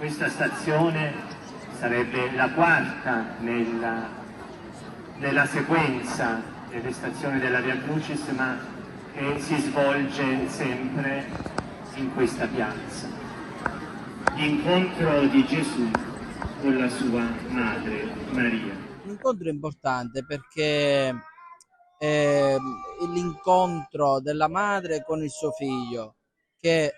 Questa stazione sarebbe la quarta nella sequenza delle stazioni della Via Crucis, ma che si svolge sempre in questa piazza. L'incontro di Gesù con la sua madre Maria. Un incontro importante perché è l'incontro della madre con il suo figlio che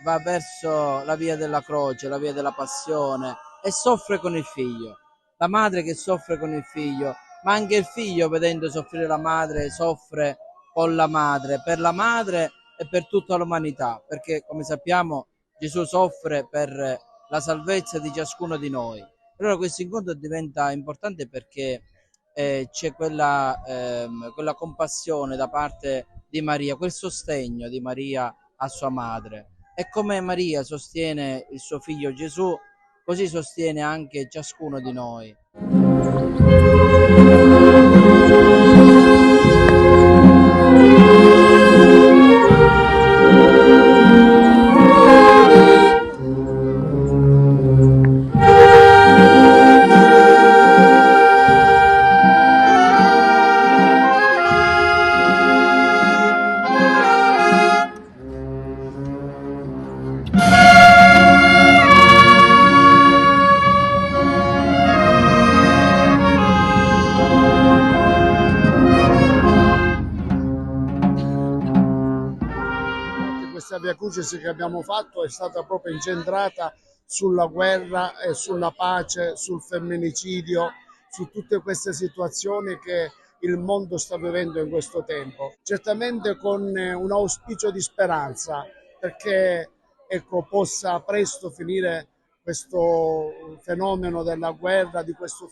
va verso la via della croce, la via della passione e soffre con il figlio. La madre che soffre con il figlio, ma anche il figlio vedendo soffrire la madre soffre con per la madre e per tutta l'umanità, perché come sappiamo Gesù soffre per la salvezza di ciascuno di noi. Allora questo incontro diventa importante perché c'è quella compassione da parte di Maria, quel sostegno di Maria a sua madre. E come Maria sostiene il suo figlio Gesù, così sostiene anche ciascuno di noi. Questa Via Crucis che abbiamo fatto è stata proprio incentrata sulla guerra e sulla pace, sul femminicidio, su tutte queste situazioni che il mondo sta vivendo in questo tempo. Certamente con un auspicio di speranza, perché ecco, possa presto finire questo fenomeno della guerra, di questo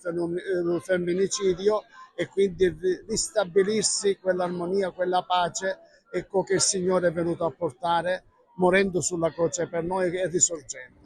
femminicidio, e quindi ristabilirsi quell'armonia, quella pace, ecco, che il Signore è venuto a portare morendo sulla croce per noi e risorgendo.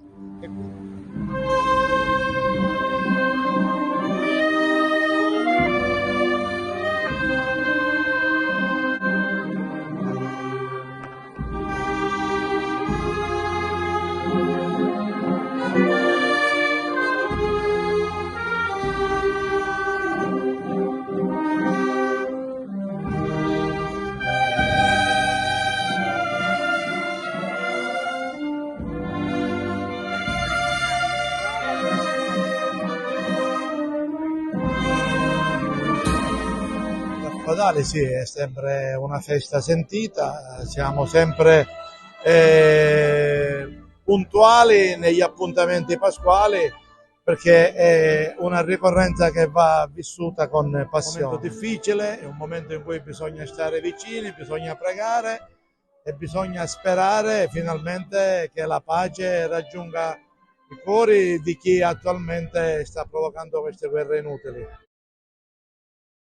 Capodanno sì, è sempre una festa sentita, siamo sempre puntuali negli appuntamenti pasquali perché è una ricorrenza che va vissuta con passione. È un momento difficile, è un momento in cui bisogna stare vicini, bisogna pregare e bisogna sperare finalmente che la pace raggiunga i cuori di chi attualmente sta provocando queste guerre inutili.